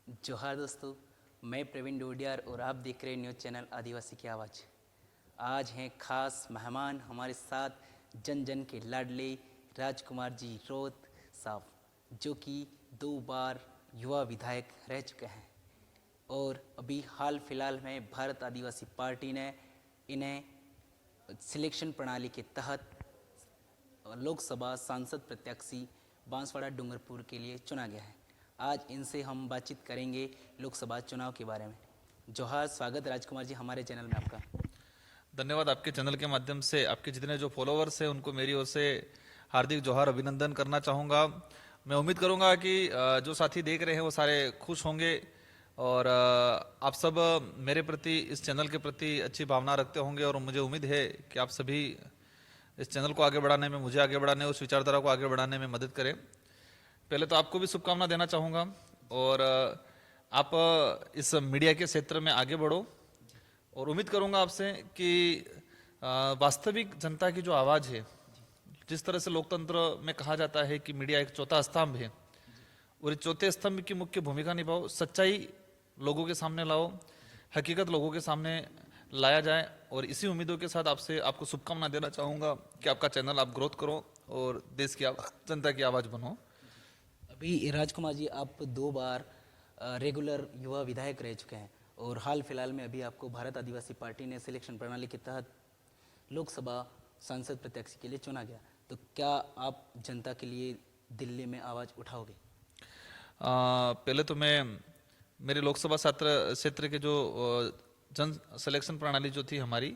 जोहार दोस्तों, मैं प्रवीण डोडियार और आप देख रहे हैं न्यूज़ चैनल आदिवासी की आवाज़। आज हैं खास मेहमान हमारे साथ जन जन के लाडले राजकुमार जी रोत साहब, जो कि 2 बार युवा विधायक रह चुके हैं और अभी हाल फिलहाल में भारत आदिवासी पार्टी ने इन्हें सिलेक्शन प्रणाली के तहत लोकसभा सांसद प्रत्याशी बांसवाड़ा डूंगरपुर के लिए चुना गया है। आज इनसे हम बातचीत करेंगे लोकसभा चुनाव के बारे में। जोहार, स्वागत राजकुमार जी हमारे चैनल में आपका। धन्यवाद। आपके चैनल के माध्यम से आपके जितने जो फॉलोअर्स हैं उनको मेरी ओर से हार्दिक जोहार, अभिनंदन करना चाहूँगा। मैं उम्मीद करूँगा कि जो साथी देख रहे हैं वो सारे खुश होंगे और आप सब मेरे प्रति, इस चैनल के प्रति अच्छी भावना रखते होंगे और मुझे उम्मीद है कि आप सभी इस चैनल को आगे बढ़ाने में, मुझे आगे बढ़ाने, उस विचारधारा को आगे बढ़ाने में मदद करें। पहले तो आपको भी शुभकामना देना चाहूँगा और आप इस मीडिया के क्षेत्र में आगे बढ़ो और उम्मीद करूँगा आपसे कि वास्तविक जनता की जो आवाज़ है, जिस तरह से लोकतंत्र में कहा जाता है कि मीडिया एक चौथा स्तंभ है, और इस चौथे स्तंभ की मुख्य भूमिका निभाओ, सच्चाई लोगों के सामने लाओ, हकीकत लोगों के सामने लाया जाए। और इसी उम्मीदों के साथ आपको शुभकामना देना चाहूँगा कि आपका चैनल आप ग्रोथ करो और देश की जनता की आवाज़ बनो। अभी राजकुमार जी, आप 2 बार रेगुलर युवा विधायक रह चुके हैं और हाल फिलहाल में अभी आपको भारत आदिवासी पार्टी ने सिलेक्शन प्रणाली के तहत लोकसभा सांसद प्रत्याशी के लिए चुना गया, तो क्या आप जनता के लिए दिल्ली में आवाज़ उठाओगे? पहले तो मैं मेरे लोकसभा क्षेत्र के जो जन सिलेक्शन प्रणाली जो थी हमारी,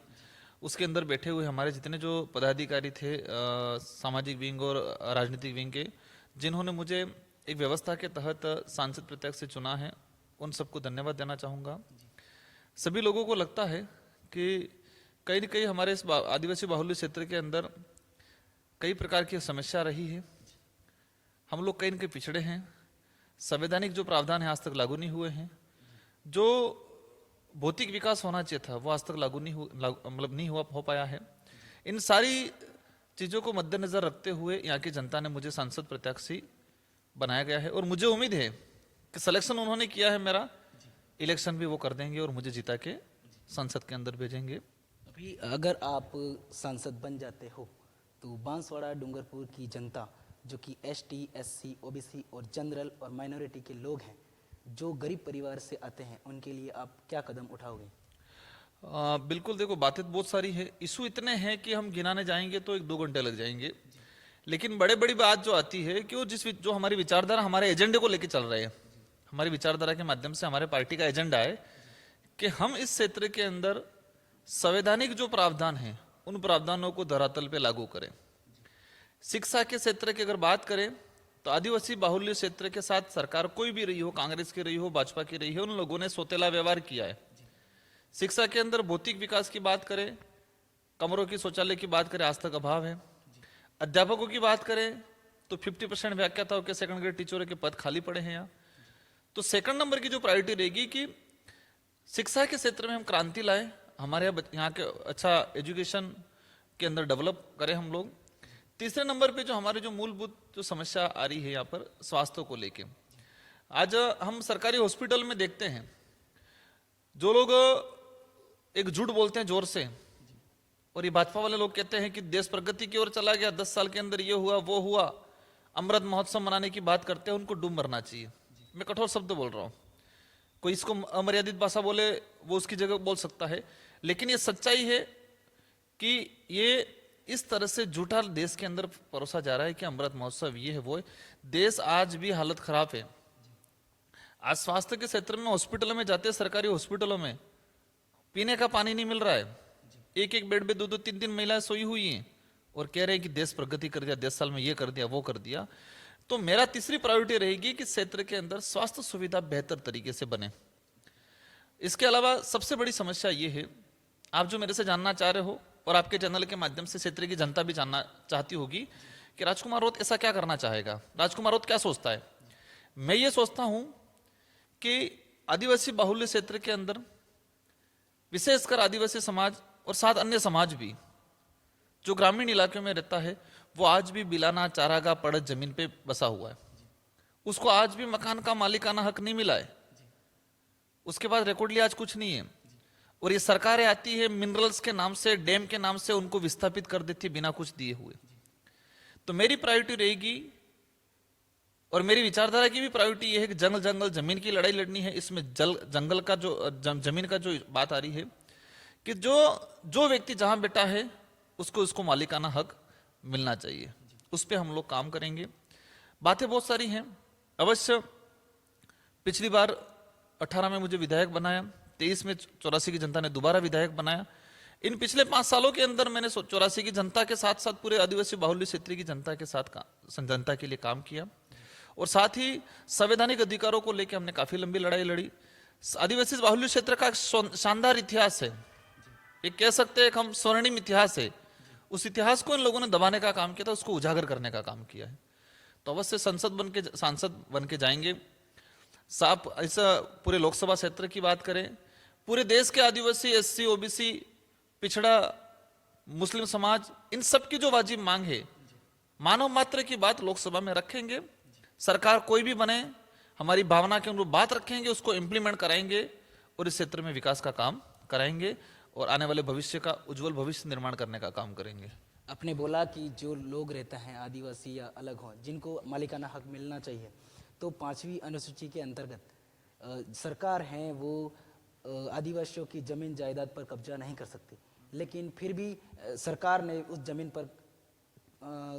उसके अंदर बैठे हुए हमारे जितने जो पदाधिकारी थे, सामाजिक विंग और राजनीतिक विंग के, जिन्होंने मुझे एक व्यवस्था के तहत सांसद प्रत्याशी चुना है, उन सबको धन्यवाद देना चाहूँगा। सभी लोगों को लगता है कि कहीं न कहीं हमारे इस आदिवासी बाहुल्य क्षेत्र के अंदर कई प्रकार की समस्या रही है। हम लोग कहीं न कहीं पिछड़े हैं, संवैधानिक जो प्रावधान है आज तक लागू नहीं हुए हैं, जो भौतिक विकास होना चाहिए था वो आज तक लागू नहीं हो पाया है। इन सारी चीज़ों को मद्देनजर रखते हुए यहाँ की जनता ने मुझे सांसद प्रत्याशी बनाया गया है और मुझे उम्मीद है कि सिलेक्शन उन्होंने किया है मेरा, इलेक्शन भी वो कर देंगे और मुझे जिता के संसद के अंदर भेजेंगे। अभी अगर आप सांसद बन जाते हो तो बांसवाड़ा डूंगरपुर की जनता, जो कि ST, SC, OBC और जनरल और माइनॉरिटी के लोग हैं, जो गरीब परिवार से आते हैं, उनके लिए आप क्या कदम उठाओगे? बिल्कुल, देखो बातें बहुत सारी है, इशू इतने हैं कि हम गिनाने जाएंगे तो 1-2 घंटे लग जाएंगे। लेकिन बड़ी बात जो आती है कि वो जो हमारी विचारधारा, हमारे एजेंडे को लेकर चल रहे हैं, हमारी विचारधारा के माध्यम से हमारे पार्टी का एजेंडा है कि हम इस क्षेत्र के अंदर संवैधानिक जो प्रावधान है उन प्रावधानों को धरातल पे लागू करें। शिक्षा के क्षेत्र की अगर बात करें तो आदिवासी बाहुल्य क्षेत्र के साथ सरकार कोई भी रही हो, कांग्रेस की रही हो, भाजपा की रही हो, उन लोगों ने सौतेला व्यवहार किया है। शिक्षा के अंदर भौतिक विकास की बात करें, कमरों की, शौचालय की बात करें, आज तक अभाव है। अध्यापकों की बात करें तो 50% व्याख्याताओं के सेकंड ग्रेड टीचरों के पद खाली पड़े हैं यहाँ। तो सेकंड नंबर की जो प्रायोरिटी रहेगी कि शिक्षा के क्षेत्र में हम क्रांति लाएं, हमारे यहाँ के अच्छा एजुकेशन के अंदर डेवलप करें हम लोग। तीसरे नंबर पे जो हमारे जो मूलभूत जो समस्या आ रही है यहाँ पर स्वास्थ्य को लेके, आज हम सरकारी हॉस्पिटल में देखते हैं जो लोग एक झूठ बोलते हैं जोर से, और ये भाजपा वाले लोग कहते हैं कि देश प्रगति की ओर चला गया, 10 साल के अंदर ये हुआ वो हुआ, अमृत महोत्सव मनाने की बात करते हैं, उनको डूब मरना चाहिए। मैं कठोर शब्द बोल रहा हूँ, कोई इसको अमर्यादित भाषा बोले वो उसकी जगह बोल सकता है, लेकिन ये सच्चाई है कि ये इस तरह से झूठा देश के अंदर परोसा जा रहा है कि अमृत महोत्सव ये है वो है। देश आज भी हालत खराब है। आज स्वास्थ्य के क्षेत्र में हॉस्पिटलों में जाते हैं, सरकारी हॉस्पिटलों में पीने का पानी नहीं मिल रहा है, एक बेड पे 2-2, 3-3 महिलाएं सोई हुई हैं और कह रहे हैं कि देश प्रगति कर दिया, 10 साल में ये कर दिया वो कर दिया। तो मेरा तीसरी प्रायोरिटी रहेगी कि क्षेत्र के अंदर स्वास्थ्य सुविधा बेहतर तरीके से बने। इसके अलावा सबसे बड़ी समस्या ये है, आप जो मेरे से जानना चाह रहे हो और आपके चैनल के माध्यम से क्षेत्र की जनता भी जानना चाहती होगी कि राजकुमार रोत ऐसा क्या करना चाहेगा, राजकुमार रोत क्या सोचता है। मैं ये सोचता हूं कि आदिवासी बाहुल्य क्षेत्र के अंदर विशेषकर आदिवासी समाज और साथ अन्य समाज भी जो ग्रामीण इलाके में रहता है, वो आज भी बिलाना, चारागाह, पड़त जमीन पे बसा हुआ है। उसको आज भी मकान का मालिकाना हक नहीं मिला है। उसके बाद रिकॉर्डली आज कुछ नहीं है। और ये सरकारें आती है मिनरल्स के नाम से, डैम के नाम से उनको विस्थापित कर देती है बिना कुछ दिए हुए। तो मेरी प्रायोरिटी रहेगी और मेरी विचारधारा की भी प्रायोरिटी ये है कि जंगल जमीन की लड़ाई लड़नी है। इसमें जंगल का जो जमीन का जो बात आ रही है कि जो व्यक्ति जहां बैठा है उसको मालिकाना हक मिलना चाहिए, उस पर हम लोग काम करेंगे। बातें बहुत सारी हैं अवश्य। पिछली बार 18 में मुझे विधायक बनाया, 23 में 84 की जनता ने दोबारा विधायक बनाया। इन पिछले 5 सालों के अंदर मैंने 84 की जनता के साथ साथ पूरे आदिवासी बाहुल्य क्षेत्र की जनता के साथ जनता के लिए काम किया और साथ ही संवैधानिक अधिकारों को लेकर हमने काफी लंबी लड़ाई लड़ी। आदिवासी बाहुल्य क्षेत्र का शानदार इतिहास है, ये कह सकते हैं कि हम स्वर्णिम इतिहास है। उस इतिहास को इन लोगों ने दबाने का काम किया था, उसको उजागर करने का काम किया है। तो अवश्य सांसद बन के जाएंगे। साफ ऐसा पूरे लोकसभा क्षेत्र की बात करें, पूरे देश के आदिवासी, एससी, ओबीसी, पिछड़ा, मुस्लिम समाज, इन सब की जो वाजिब मांग है, मानव मात्र की बात लोकसभा में रखेंगे। सरकार कोई भी बने, हमारी भावना के अनुरूप बात रखेंगे, उसको इम्प्लीमेंट कराएंगे और इस क्षेत्र में विकास का काम कराएंगे और आने वाले भविष्य का उज्जवल भविष्य निर्माण करने का काम करेंगे। आपने बोला कि जो लोग रहते हैं आदिवासी या अलग हों, जिनको मालिकाना हक मिलना चाहिए, तो 5वीं अनुसूची के अंतर्गत सरकार है वो आदिवासियों की जमीन जायदाद पर कब्जा नहीं कर सकती, लेकिन फिर भी सरकार ने उस जमीन पर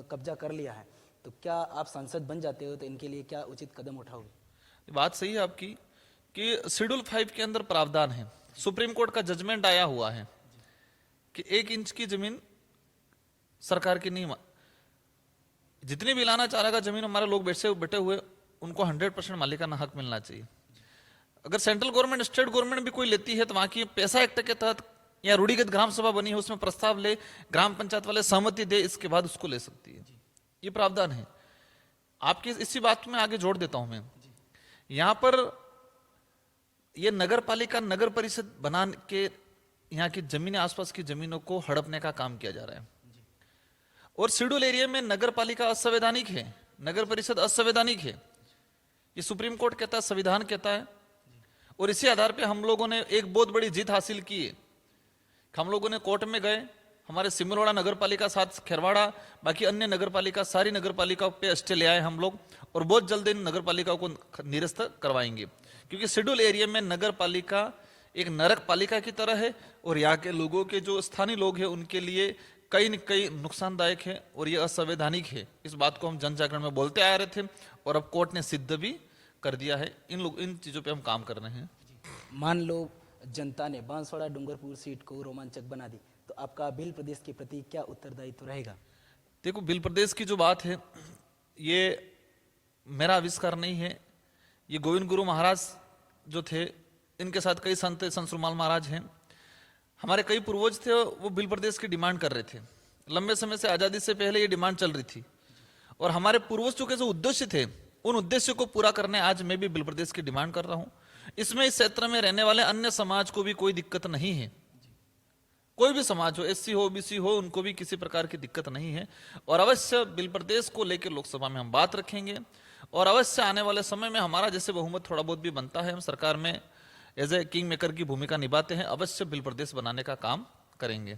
कब्जा कर लिया है। तो क्या आप सांसद बन जाते हो तो इनके लिए क्या उचित कदम उठाओगे? बात सही है आपकी कि शेड्यूल 5 के अंदर प्रावधान है, सुप्रीम कोर्ट का जजमेंट आया हुआ है कि 1 इंच की जमीन सरकार की नहीं, जितनी भी लाना चाह रहा जमीन हमारे लोग बैठे हुए उनको 100% मालिकाना हक मिलना चाहिए। अगर सेंट्रल गवर्नमेंट, स्टेट गवर्नमेंट भी कोई लेती है तो वहां की पैसा एक्ट के तहत या रूढ़िगत ग्राम सभा बनी है उसमें प्रस्ताव ले, ग्राम पंचायत वाले सहमति दे, इसके बाद उसको ले सकती है। ये प्रावधान है। आपकी इसी बात में आगे जोड़ देता हूं मैं, यहां पर ये नगर पालिका, नगर परिषद बना के यहाँ की जमीनें, आसपास की जमीनों को हड़पने का काम किया जा रहा है। और शेड्यूल एरिया में नगर पालिका असंवैधानिक है, नगर परिषद असंवैधानिक है, ये सुप्रीम कोर्ट कहता है, संविधान कहता है। और इसी आधार पे हम लोगों ने एक बहुत बड़ी जीत हासिल की है। हम लोगों ने कोर्ट में गए, हमारे सिमरोड़ा नगर पालिका, साथ खेरवाड़ा, बाकी अन्य नगर पालिका, सारी नगर पालिकाओं पे स्टे ले आए हम लोग और बहुत जल्द इन नगर पालिकाओं को निरस्त करवाएंगे, क्योंकि शेड्यूल एरिया में नगर पालिका एक नरक पालिका की तरह है और यहाँ के लोगों के जो स्थानीय लोग हैं उनके लिए कई न कई नुकसानदायक है और ये असंवैधानिक है। इस बात को हम जन जागरण में बोलते आ रहे थे और अब कोर्ट ने सिद्ध भी कर दिया है। इन चीजों पे हम काम कर रहे हैं। मान लो जनता ने बांसवाड़ा डूंगरपुर सीट को रोमांचक बना दी, तो आपका भील प्रदेश के प्रति क्या उत्तरदायित्व रहेगा? देखो, भील प्रदेश की जो बात है ये मेरा आविष्कार नहीं है, ये गोविंद गुरु महाराज जो थे इनके साथ कई संत संसुरमाल महाराज हैं, हमारे कई पूर्वज थे, वो भील प्रदेश की डिमांड कर रहे थे। लंबे समय से, आजादी से पहले ये डिमांड चल रही थी और हमारे पूर्वजों के जो उद्देश्य थे उन उद्देश्य को पूरा करने आज मैं भी भील प्रदेश की डिमांड कर रहा हूं। इसमें इस क्षेत्र में रहने वाले अन्य समाज को भी कोई दिक्कत नहीं है, कोई भी समाज हो, एससी हो, ओबीसी हो, उनको भी किसी प्रकार की दिक्कत नहीं है। और अवश्य भील प्रदेश को लेकर लोकसभा में हम बात रखेंगे और अवश्य आने वाले समय में हमारा जैसे बहुमत थोड़ा बहुत भी बनता है, हम सरकार में एज ए किंग मेकर की भूमिका निभाते हैं, अवश्य भील प्रदेश बनाने का काम करेंगे।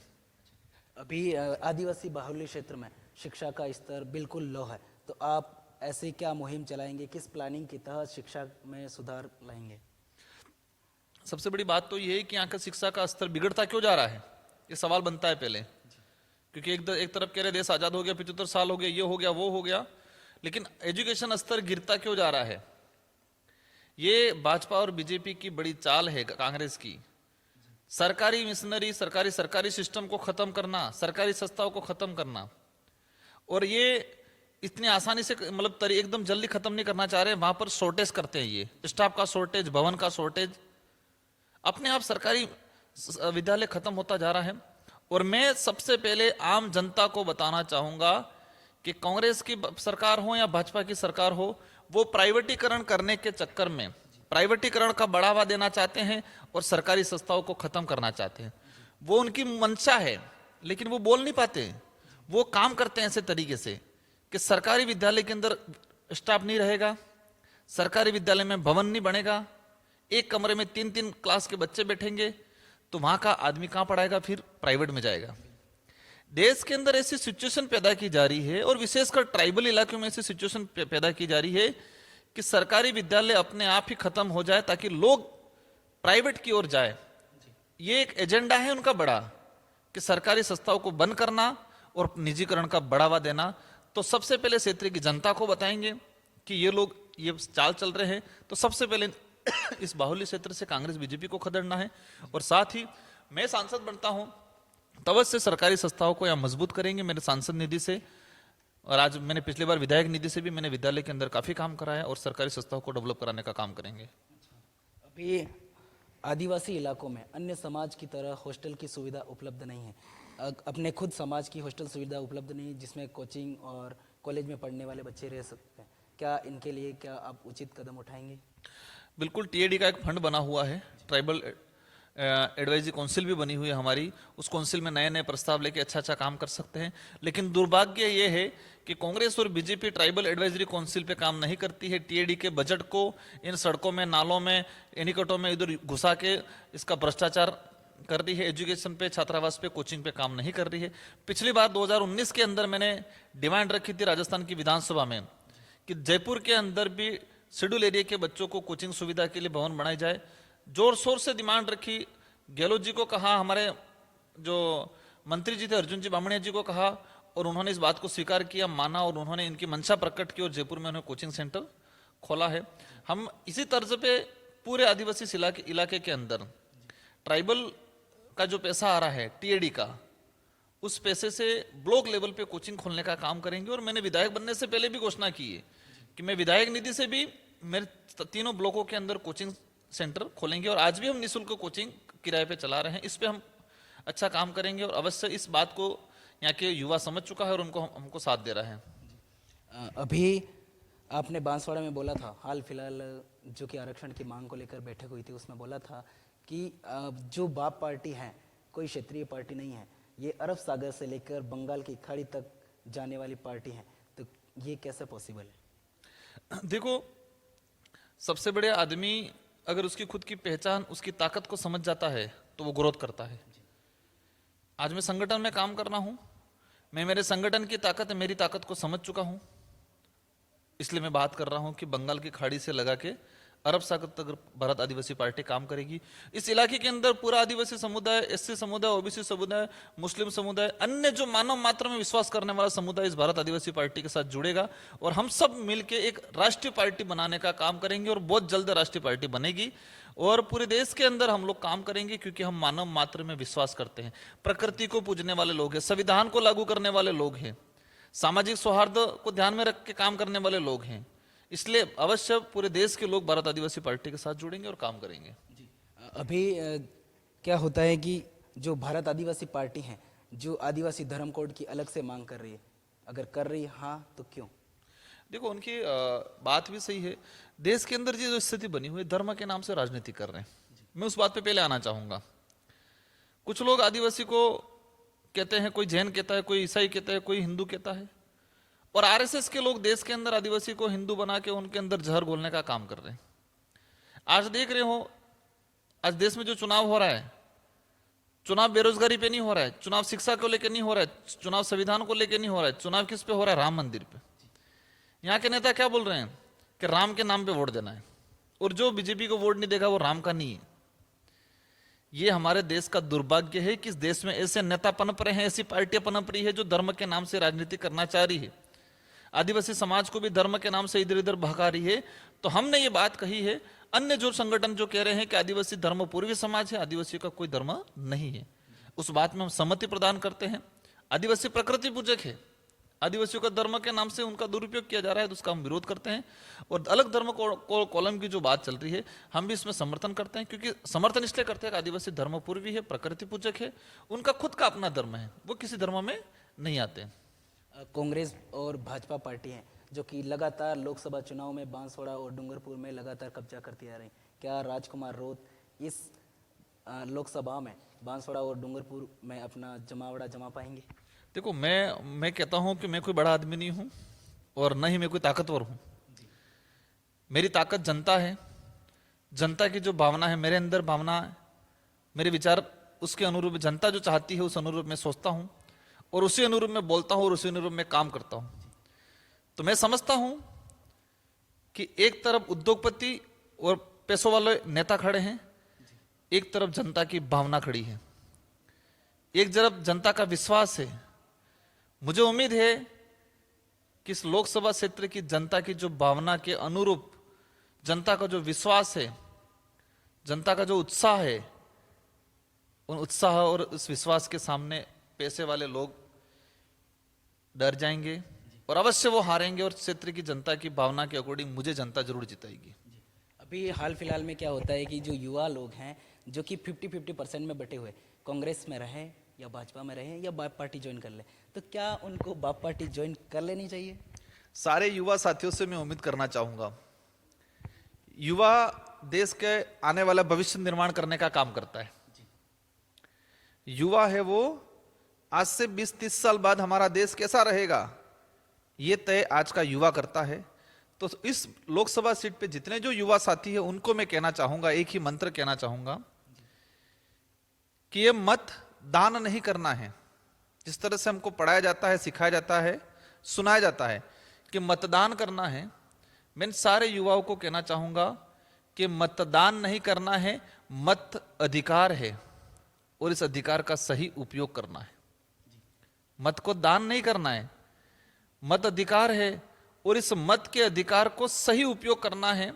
अभी आदिवासी बाहुल्य क्षेत्र में शिक्षा का स्तर बिल्कुल लो है, तो आप ऐसे क्या मुहिम चलाएंगे, किस प्लानिंग के तहत शिक्षा में सुधार लाएंगे? सबसे बड़ी बात तो ये है कि यहाँ का शिक्षा का स्तर बिगड़ता क्यों जा रहा है, ये सवाल बनता है पहले। क्योंकि एक तरफ कह रहे देश आजाद हो गया, 75 साल हो गया, ये हो गया, वो हो गया, लेकिन एजुकेशन स्तर गिरता क्यों जा रहा है? ये भाजपा और बीजेपी की बड़ी चाल है, कांग्रेस की। सरकारी मिशनरी, सरकारी सिस्टम को खत्म करना, सरकारी संस्थाओं को खत्म करना, और ये इतनी आसानी से मतलब एकदम जल्दी खत्म नहीं करना चाह रहे। वहां पर शॉर्टेज करते हैं, ये स्टाफ का शॉर्टेज, भवन का शॉर्टेज, अपने आप सरकारी विद्यालय खत्म होता जा रहा है। और मैं सबसे पहले आम जनता को बताना चाहूंगा कि कांग्रेस की सरकार हो या भाजपा की सरकार हो, वो प्राइवेटीकरण करने के चक्कर में प्राइवेटीकरण का बढ़ावा देना चाहते हैं और सरकारी संस्थाओं को खत्म करना चाहते हैं। वो उनकी मंशा है, लेकिन वो बोल नहीं पाते। वो काम करते हैं ऐसे तरीके से कि सरकारी विद्यालय के अंदर स्टाफ नहीं रहेगा, सरकारी विद्यालय में भवन नहीं बनेगा, एक कमरे में 3-3 क्लास के बच्चे बैठेंगे तो वहां का आदमी कहाँ पढ़ाएगा, फिर प्राइवेट में जाएगा। देश के अंदर ऐसी सिचुएशन पैदा की जा रही है और विशेषकर ट्राइबल इलाकों में ऐसी सिचुएशन पैदा की जा रही है कि सरकारी विद्यालय अपने आप ही खत्म हो जाए ताकि लोग प्राइवेट की ओर जाए। ये एक एजेंडा है उनका बड़ा कि सरकारी संस्थाओं को बंद करना और निजीकरण का बढ़ावा देना। तो सबसे पहले क्षेत्र की जनता को बताएंगे कि ये लोग ये चाल चल रहे हैं, तो सबसे पहले इस बाहुल्य क्षेत्र से कांग्रेस बीजेपी को खदेड़ना है। और साथ ही मैं सांसद बनता हूं तो अवश्य सरकारी संस्थाओं को यहाँ मजबूत करेंगे मेरे सांसद निधि से। और आज मैंने पिछली बार विधायक निधि से भी मैंने विद्यालय के अंदर काफी काम कराया और सरकारी संस्थाओं को डेवलप कराने का काम करेंगे। अभी आदिवासी इलाकों में अन्य समाज की तरह हॉस्टल की सुविधा उपलब्ध नहीं है। अपने खुद समाज की हॉस्टल सुविधा उपलब्ध नहीं है जिसमें कोचिंग और कॉलेज में पढ़ने वाले बच्चे रह सकते हैं। क्या इनके लिए क्या आप उचित कदम उठाएंगे? बिल्कुल, टीएडी का एक फंड बना हुआ है, ट्राइबल एडवाइजरी काउंसिल भी बनी हुई है हमारी। उस काउंसिल में नए नए प्रस्ताव लेके अच्छा काम कर सकते हैं। लेकिन दुर्भाग्य ये है कि कांग्रेस और बीजेपी ट्राइबल एडवाइजरी काउंसिल पे काम नहीं करती है। टीएडी के बजट को इन सड़कों में, नालों में, एनीकटों में इधर घुसा के इसका भ्रष्टाचार कर रही है। एजुकेशन पे, छात्रावास पे, कोचिंग पे काम नहीं कर रही है। पिछली बार 2019 के अंदर मैंने डिमांड रखी थी राजस्थान की विधानसभा में कि जयपुर के अंदर भी शेड्यूल एरिया के बच्चों को कोचिंग सुविधा के लिए भवन बनाई जाए। जोर शोर से डिमांड रखी। गहलोत जी को कहा, हमारे जो मंत्री जी थे अर्जुन जी बामणिया जी को कहा, और उन्होंने इस बात को स्वीकार किया, माना, और उन्होंने इनकी मंशा प्रकट की और जयपुर में उन्होंने कोचिंग सेंटर खोला है। हम इसी तर्ज पे पूरे आदिवासी इलाके के अंदर ट्राइबल का जो पैसा आ रहा है टीएडी का, उस पैसे से ब्लॉक लेवल पे कोचिंग खोलने का काम करेंगे। और मैंने विधायक बनने से पहले भी घोषणा की है कि मैं विधायक निधि से भी मेरे तीनों ब्लॉकों के अंदर कोचिंग सेंटर खोलेंगे। और आज भी हम निःशुल्क कोचिंग किराए पे चला रहे हैं। इस पे हम अच्छा काम करेंगे और अवश्य इस बात को यहाँ के युवा समझ चुका है और उनको हमको साथ दे रहा है। अभी आपने बांसवाड़ा में बोला था, हाल फिलहाल जो कि आरक्षण की मांग को लेकर बैठक हुई थी, उसमें बोला था कि जो बाप पार्टी है कोई क्षेत्रीय पार्टी नहीं है, ये अरब सागर से लेकर बंगाल की खाड़ी तक जाने वाली पार्टी है। तो ये कैसे पॉसिबल है? देखो, सबसे बड़े आदमी अगर उसकी खुद की पहचान, उसकी ताकत को समझ जाता है तो वो ग्रोथ करता है। आज मैं संगठन में काम कर रहा हूं, मैं मेरे संगठन की ताकत, मेरी ताकत को समझ चुका हूं, इसलिए मैं बात कर रहा हूं कि बंगाल की खाड़ी से लगा के अरब सागर तक भारत आदिवासी पार्टी काम करेगी। इस इलाके के अंदर पूरा आदिवासी समुदाय, एससी समुदाय, ओबीसी समुदाय, मुस्लिम समुदाय, अन्य जो मानव मात्र में विश्वास करने वाला समुदाय इस भारत आदिवासी पार्टी के साथ जुड़ेगा और हम सब मिलकर एक राष्ट्रीय पार्टी बनाने का काम करेंगे और बहुत जल्द राष्ट्रीय पार्टी बनेगी। और पूरे देश के अंदर हम लोग काम करेंगे क्योंकि हम मानव मात्र में विश्वास करते हैं, प्रकृति को पूजने वाले लोग हैं, संविधान को लागू करने वाले लोग हैं, सामाजिक सौहार्द को ध्यान में रख के काम करने वाले लोग हैं। इसलिए अवश्य पूरे देश के लोग भारत आदिवासी पार्टी के साथ जुड़ेंगे और काम करेंगे। अभी क्या होता है कि जो भारत आदिवासी पार्टी है, जो आदिवासी धर्म कोड की अलग से मांग कर रही है, अगर कर रही है हाँ तो क्यों? देखो, उनकी बात भी सही है। देश के अंदर जो स्थिति बनी हुई है, धर्म के नाम से राजनीति कर रहे हैं। मैं उस बात पे पहले आना चाहूंगा। कुछ लोग आदिवासी को कहते हैं, कोई जैन कहता है, कोई ईसाई कहता है, कोई हिंदू कहता है, और आरएसएस के लोग देश के अंदर आदिवासी को हिंदू बना के उनके अंदर जहर घोलने का काम कर रहे हैं। आज देख रहे हो, आज देश में जो चुनाव हो रहा है, चुनाव बेरोजगारी पे नहीं हो रहा है, चुनाव शिक्षा को लेकर नहीं हो रहा है, चुनाव संविधान को लेकर नहीं हो रहा है, चुनाव किस पे हो रहा है? राम मंदिर पे। यहाँ के नेता क्या बोल रहे हैं कि राम के नाम पे वोट देना है, और जो बीजेपी को वोट नहीं देगा वो राम का नहीं है। ये हमारे देश का दुर्भाग्य है कि इस देश में ऐसे नेता पनप रहे हैं, ऐसी पार्टियां पनप रही है जो धर्म के नाम से राजनीति करना चाह रही है, आदिवासी समाज को भी धर्म के नाम से इधर इधर भगा रही है। तो हमने ये बात कही है, अन्य जो संगठन जो कह रहे हैं कि आदिवासी धर्म पूर्वी समाज है, आदिवासी का कोई धर्म नहीं है, उस बात में हम सहमति प्रदान करते हैं। आदिवासी प्रकृति पूजक है, आदिवासियों का धर्म के नाम से उनका दुरुपयोग किया जा रहा है तो उसका हम विरोध करते हैं। और अलग धर्म कॉलम की जो बात चल रही है, हम भी इसमें समर्थन करते हैं, क्योंकि समर्थन इसलिए करते हैं कि आदिवासी धर्म पूर्वी है, प्रकृति पूजक है, उनका खुद का अपना धर्म है, वो किसी धर्म में नहीं आते। कांग्रेस और भाजपा पार्टी हैं जो कि लगातार लोकसभा चुनाव में बांसवाड़ा और डूंगरपुर में लगातार कब्जा करती आ रही। क्या राजकुमार रोत इस लोकसभा में बांसवाड़ा और डूंगरपुर में अपना जमावड़ा जमा पाएंगे? देखो, मैं कहता हूं कि मैं कोई बड़ा आदमी नहीं हूं और न ही मैं कोई ताकतवर हूं। मेरी ताकत जनता है। जनता की जो भावना है, मेरे अंदर भावना है, मेरे विचार उसके अनुरूप, जनता जो चाहती है उस अनुरूप मैं सोचता हूं और उसी अनुरूप मैं बोलता हूं और उसी अनुरूप मैं काम करता हूं। तो मैं समझता हूं कि एक तरफ उद्योगपति और पैसों वाले नेता खड़े हैं, एक तरफ जनता की भावना खड़ी है, एक तरफ जनता का विश्वास है। मुझे उम्मीद है कि इस लोकसभा क्षेत्र की जनता की जो भावना के अनुरूप, जनता का जो विश्वास है, जनता का जो उत्साह है, उन उत्साह और उस विश्वास के सामने पैसे वाले लोग डर जाएंगे और अवश्य वो हारेंगे और क्षेत्र की जनता की भावना के अकॉर्डिंग मुझे जनता जरूर जिताएगी। अभी हाल फिलहाल में क्या होता है कि जो युवा लोग हैं जो कि 50-50% में बटे हुए, कांग्रेस में रहे या भाजपा में रहे या बाप पार्टी ज्वाइन कर ले, तो क्या उनको बाप पार्टी ज्वाइन कर लेनी चाहिए? सारे युवा साथियों से मैं उम्मीद करना चाहूंगा, युवा देश के आने वाला भविष्य निर्माण करने का काम करता है। युवा है वो आज से 20-30 साल बाद हमारा देश कैसा रहेगा ये तय आज का युवा करता है। तो इस लोकसभा सीट पे जितने जो युवा साथी है उनको मैं कहना चाहूंगा, एक ही मंत्र कहना चाहूंगा कि ये मत दान नहीं करना है। जिस तरह से हमको पढ़ाया जाता है, सिखाया जाता है, सुनाया जाता है कि मतदान करना है, मैं सारे युवाओं को कहना चाहूंगा कि मतदान नहीं करना है, मत अधिकार है और इस अधिकार का सही उपयोग करना है। मत को दान नहीं करना है, मत अधिकार है और इस मत के अधिकार को सही उपयोग करना है।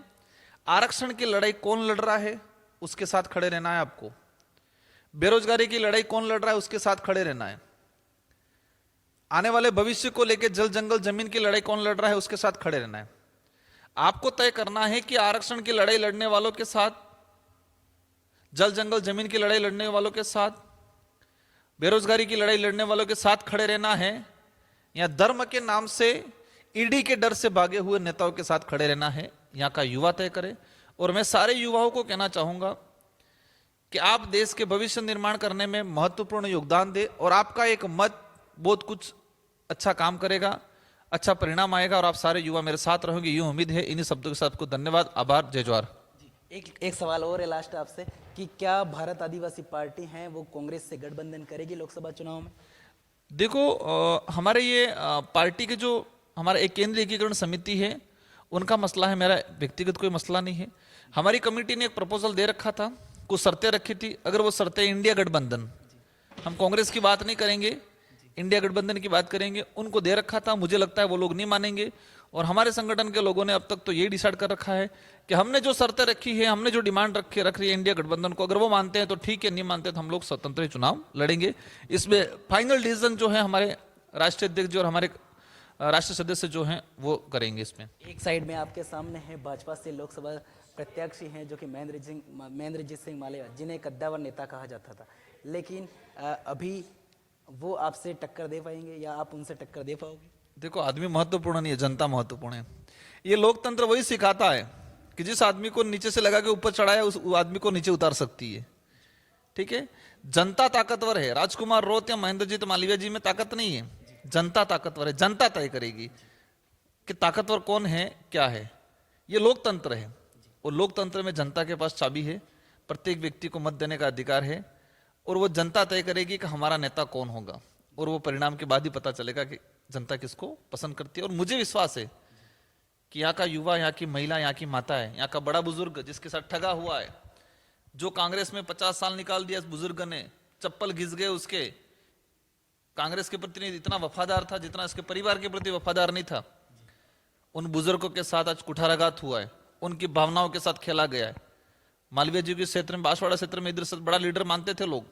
आरक्षण की लड़ाई कौन लड़ रहा है उसके साथ खड़े रहना है आपको। बेरोजगारी की लड़ाई कौन लड़ रहा है उसके साथ खड़े रहना है। आने वाले भविष्य को लेकर जल जंगल जमीन की लड़ाई कौन लड़ रहा है उसके साथ खड़े रहना है। आपको तय करना है कि आरक्षण की लड़ाई लड़ने वालों के साथ, जल जंगल जमीन की लड़ाई लड़ने वालों के साथ, बेरोजगारी की लड़ाई लड़ने वालों के साथ खड़े रहना है या धर्म के नाम से ईडी के डर से भागे हुए नेताओं के साथ खड़े रहना है। यहाँ का युवा तय करे। और मैं सारे युवाओं को कहना चाहूंगा कि आप देश के भविष्य निर्माण करने में महत्वपूर्ण योगदान दे और आपका एक मत बहुत कुछ अच्छा काम करेगा, अच्छा परिणाम आएगा और आप सारे युवा मेरे साथ रहोगे, यूं उम्मीद है। इन्हीं शब्दों के साथ आपको धन्यवाद, आभार, जय जवाहर। एक सवाल और है लास्ट आपसे कि क्या भारत आदिवासी पार्टी है वो कांग्रेस से गठबंधन करेगी लोकसभा चुनाव में? देखो, हमारे ये पार्टी के जो हमारा एक केंद्रीय एकीकरण समिति है उनका मसला है, मेरा व्यक्तिगत कोई मसला नहीं है। हमारी कमेटी ने एक प्रपोजल दे रखा था, कुछ शर्तें रखी थी। अगर वो शर्तें इंडिया गठबंधन, हम कांग्रेस की बात नहीं करेंगे, इंडिया गठबंधन की बात करेंगे, उनको दे रखा था। मुझे लगता है वो लोग नहीं मानेंगे और हमारे संगठन के लोगों ने अब तक तो ये डिसाइड कर रखा है कि हमने जो शर्तें रखी है, हमने जो डिमांड रख रही है इंडिया गठबंधन को, अगर वो मानते हैं तो ठीक है, नहीं मानते तो हम लोग स्वतंत्र चुनाव लड़ेंगे। इसमें फाइनल डिसीजन जो है हमारे राष्ट्रीय अध्यक्ष जो और हमारे राष्ट्रीय सदस्य जो हैं वो करेंगे। इसमें एक साइड में आपके सामने है भाजपा से लोकसभा प्रत्याशी हैं जो कि महेंद्रजीत सिंह मालेवाल, जिन्हें कद्दावर नेता कहा जाता था, लेकिन अभी वो आपसे टक्कर दे पाएंगे या आप उनसे टक्कर दे पाओगे? देखो, आदमी महत्वपूर्ण नहीं है, जनता महत्वपूर्ण है। ये लोकतंत्र वही सिखाता है कि जिस आदमी को नीचे से लगा के ऊपर चढ़ाया उस आदमी को नीचे उतार सकती है। ठीक है, जनता ताकतवर है। राजकुमार रोत या महेंद्रजीत मालवीय जी में ताकत नहीं है, जनता ताकतवर है। जनता तय करेगी कि ताकतवर कौन है, क्या है। ये लोकतंत्र है और लोकतंत्र में जनता के पास चाबी है, प्रत्येक व्यक्ति को मत देने का अधिकार है और वो जनता तय करेगी कि हमारा नेता कौन होगा और वो परिणाम के बाद ही पता चलेगा कि जनता किसको पसंद करती है। और मुझे विश्वास है कि यहाँ का युवा, यहाँ की महिला, यहाँ की माता है, यहाँ का बड़ा बुजुर्ग जिसके साथ ठगा हुआ है, जो कांग्रेस में 50 साल निकाल दिया इस बुजुर्ग ने, चप्पल घिस गए उसके, कांग्रेस के प्रति नहीं इतना वफादार था जितना इसके परिवार के प्रति वफादार नहीं था। उन बुजुर्गों के साथ आज कुठाराघात हुआ है, उनकी भावनाओं के साथ खेला गया है। मालवीय जी के क्षेत्र में, बांसवाड़ा क्षेत्र में इधर से बड़ा लीडर मानते थे लोग,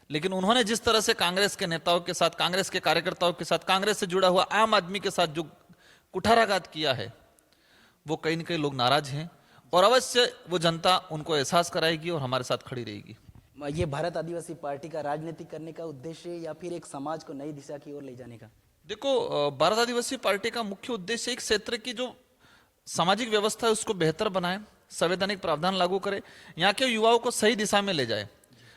लेकिन उन्होंने जिस तरह से कांग्रेस के नेताओं के साथ, कांग्रेस के कार्यकर्ताओं के साथ, कांग्रेस से जुड़ा हुआ आम आदमी के साथ जो कुठाराघात किया है, वो कहीं न कहीं लोग नाराज हैं और अवश्य वो जनता उनको एहसास कराएगी और हमारे साथ खड़ी रहेगी। ये भारत आदिवासी पार्टी का राजनीति करने का उद्देश्य या फिर एक समाज को नई दिशा की ओर ले जाने का? देखो, भारत आदिवासी पार्टी का मुख्य उद्देश्य एक क्षेत्र की जो सामाजिक व्यवस्था है उसको बेहतर बनाए, संवैधानिक प्रावधान लागू करे, यहाँ के युवाओं को सही दिशा में ले जाए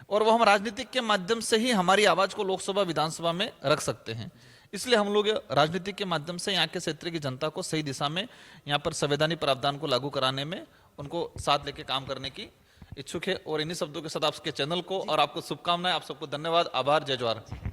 और वो हम राजनीतिक के माध्यम से ही हमारी आवाज को लोकसभा विधानसभा में रख सकते हैं। इसलिए हम लोग राजनीतिक के माध्यम से यहाँ के क्षेत्र की जनता को सही दिशा में, यहाँ पर संवैधानिक प्रावधान को लागू कराने में उनको साथ लेके काम करने की इच्छुक है। और इन्हीं शब्दों के साथ आपके चैनल को और आपको शुभकामनाएं, आप सबको धन्यवाद, आभार, जय जवाहर।